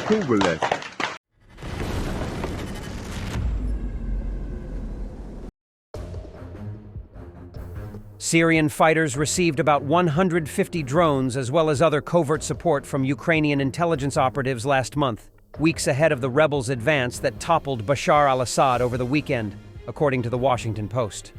Kubelet. Syrian fighters received about 150 drones as well as other covert support from Ukrainian intelligence operatives last month, weeks ahead of the rebels' advance that toppled Bashar al-Assad over the weekend, according to the Washington Post.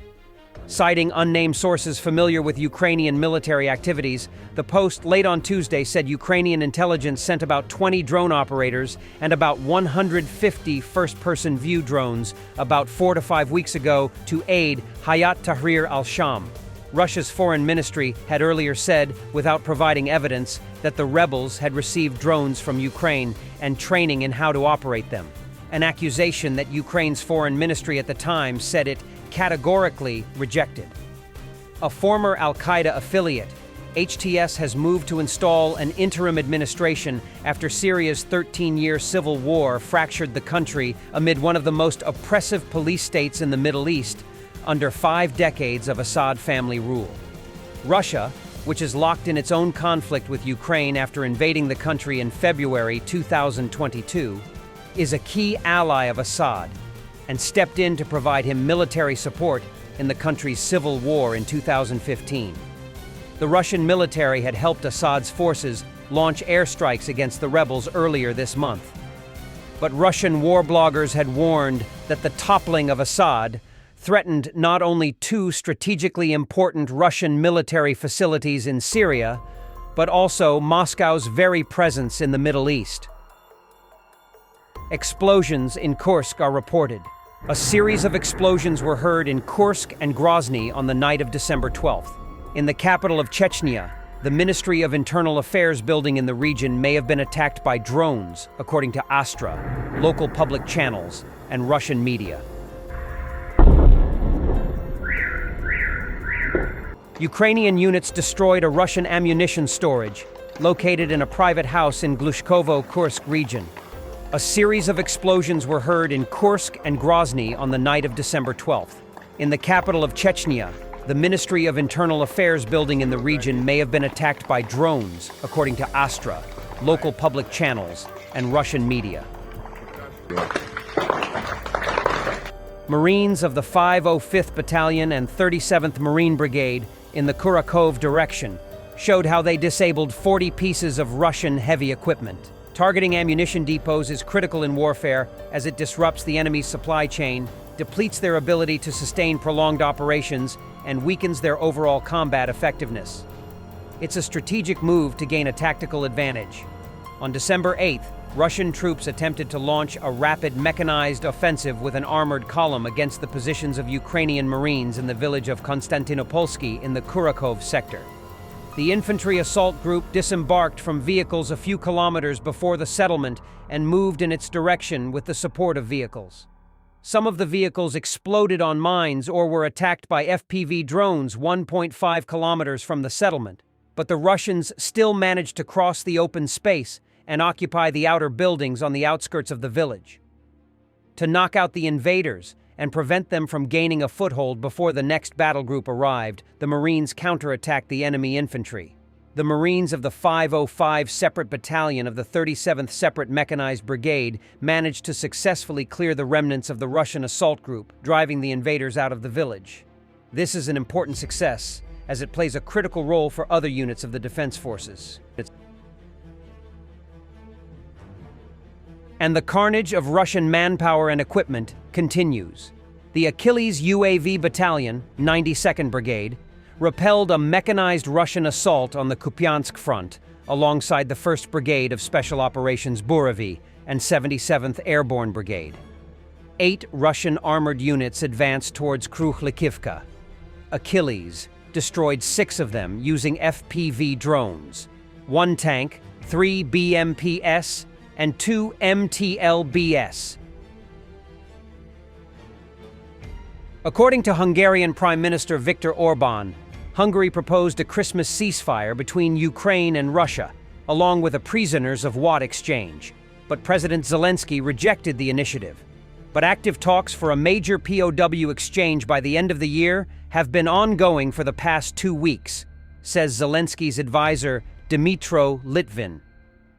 Citing unnamed sources familiar with Ukrainian military activities, the Post late on Tuesday said Ukrainian intelligence sent about 20 drone operators and about 150 first-person view drones about 4 to 5 weeks ago to aid Hayat Tahrir al-Sham. Russia's foreign ministry had earlier said, without providing evidence, that the rebels had received drones from Ukraine and training in how to operate them, an accusation that Ukraine's foreign ministry at the time said it categorically rejected. A former al-Qaeda affiliate, HTS has moved to install an interim administration after Syria's 13-year civil war fractured the country amid one of the most oppressive police states in the Middle East under 5 decades of Assad family rule. Russia, which is locked in its own conflict with Ukraine after invading the country in February 2022, is a key ally of Assad and stepped in to provide him military support in the country's civil war in 2015. The Russian military had helped Assad's forces launch airstrikes against the rebels earlier this month. But Russian war bloggers had warned that the toppling of Assad threatened not only 2 strategically important Russian military facilities in Syria, but also Moscow's very presence in the Middle East. Explosions in Kursk are reported. A series of explosions were heard in Kursk and Grozny on the night of December 12th. In the capital of Chechnya, the Ministry of Internal Affairs building in the region may have been attacked by drones, according to Astra, local public channels, and Russian media. Ukrainian units destroyed a Russian ammunition storage located in a private house in Glushkovo-Kursk region. A series of explosions were heard in Kursk and Grozny on the night of December 12th. In the capital of Chechnya, the Ministry of Internal Affairs building in the region may have been attacked by drones, according to Astra, local public channels, and Russian media. Marines of the 505th Battalion and 37th Marine Brigade in the Kurakov direction showed how they disabled 40 pieces of Russian heavy equipment. Targeting ammunition depots is critical in warfare as it disrupts the enemy's supply chain, depletes their ability to sustain prolonged operations, and weakens their overall combat effectiveness. It's a strategic move to gain a tactical advantage. On December 8th, Russian troops attempted to launch a rapid mechanized offensive with an armored column against the positions of Ukrainian Marines in the village of Konstantinopolsky in the Kurakov sector. The infantry assault group disembarked from vehicles a few kilometers before the settlement and moved in its direction with the support of vehicles. Some of the vehicles exploded on mines or were attacked by FPV drones 1.5 kilometers from the settlement, but the Russians still managed to cross the open space and occupy the outer buildings on the outskirts of the village. To knock out the invaders and prevent them from gaining a foothold before the next battle group arrived, the Marines counterattacked the enemy infantry. The Marines of the 505 Separate Battalion of the 37th Separate Mechanized Brigade managed to successfully clear the remnants of the Russian assault group, driving the invaders out of the village. This is an important success, as it plays a critical role for other units of the defense forces. And the carnage of Russian manpower and equipment continues. The Achilles UAV Battalion, 92nd Brigade, repelled a mechanized Russian assault on the Kupiansk front alongside the 1st Brigade of Special Operations Buravi and 77th Airborne Brigade. 8 Russian armored units advanced towards Kruhlikivka. Achilles destroyed 6 of them using FPV drones, 1 tank, 3 BMP-S, and 2 MTLB-S. According to Hungarian Prime Minister Viktor Orbán, Hungary proposed a Christmas ceasefire between Ukraine and Russia, along with a prisoners of war exchange. But President Zelensky rejected the initiative. But active talks for a major POW exchange by the end of the year have been ongoing for the past 2 weeks, says Zelensky's advisor Dmytro Litvin.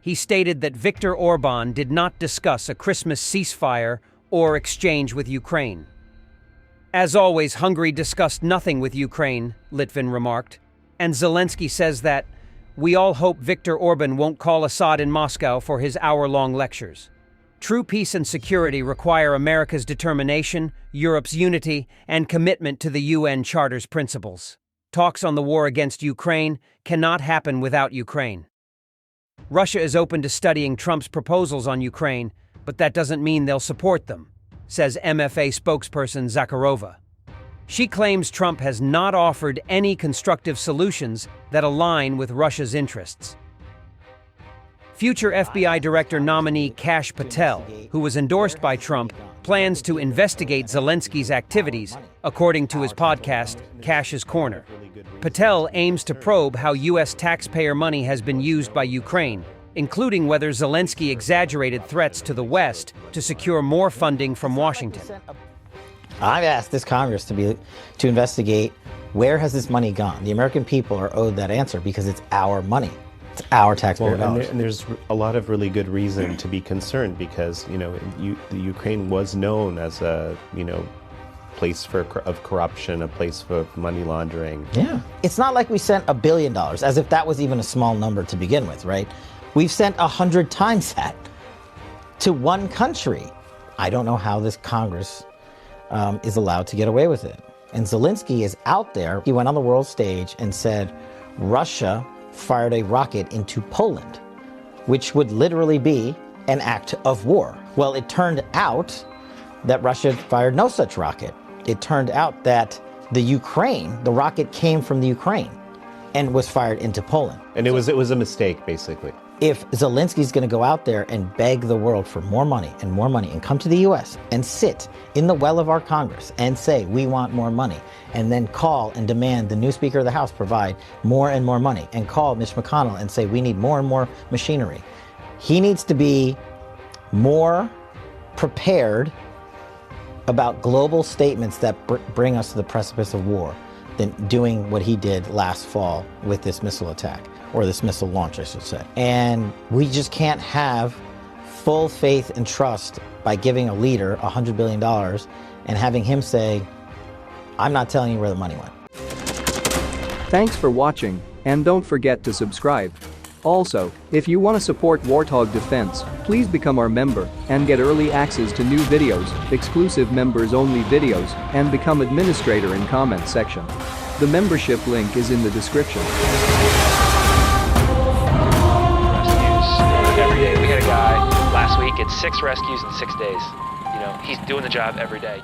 he stated that Viktor Orban did not discuss a Christmas ceasefire or exchange with Ukraine. As always, Hungary discussed nothing with Ukraine, Litvin remarked. And Zelensky says that, "We all hope Viktor Orban won't call Assad in Moscow for his hour-long lectures." True peace and security require America's determination, Europe's unity, and commitment to the UN Charter's principles. Talks on the war against Ukraine cannot happen without Ukraine. Russia is open to studying Trump's proposals on Ukraine, but that doesn't mean they'll support them, says MFA spokesperson Zakharova. She claims Trump has not offered any constructive solutions that align with Russia's interests. Future FBI Director nominee Kash Patel, who was endorsed by Trump, plans to investigate Zelensky's activities, according to his podcast, Kash's Corner. Patel aims to probe how U.S. taxpayer money has been used by Ukraine, including whether Zelensky exaggerated threats to the West to secure more funding from Washington. I've asked this Congress to investigate where has this money gone. The American people are owed that answer because it's our money. It's our taxpayer dollars. And there's a lot of really good reason to be concerned because, the Ukraine was known as a, place of corruption, a place for money laundering. Yeah. It's not like we sent $1 billion, as if that was even a small number to begin with, right? We've sent 100 times that to one country. I don't know how this Congress is allowed to get away with it. And Zelensky is out there. He went on the world stage and said, Russia fired a rocket into Poland, which would literally be an act of war. Well, it turned out that Russia fired no such rocket. It turned out that the rocket came from the Ukraine and was fired into Poland. And it was a mistake, basically. If Zelensky's going to go out there and beg the world for more money and come to the U.S. and sit in the well of our Congress and say, we want more money, and then call and demand the new Speaker of the House provide more and more money, and call Mitch McConnell and say, we need more and more machinery, he needs to be more prepared about global statements that bring us to the precipice of war than doing what he did last fall with this missile attack. Or this missile launch, I should say. And we just can't have full faith and trust by giving a leader $100 billion and having him say, I'm not telling you where the money went. Thanks for watching, and don't forget to subscribe. Also, if you want to support Warthog Defense, please become our member and get early access to new videos, exclusive members-only videos, and become administrator in comments section. The membership link is in the description. Every day. We had a guy last week, it's 6 rescues in 6 days. He's doing the job every day.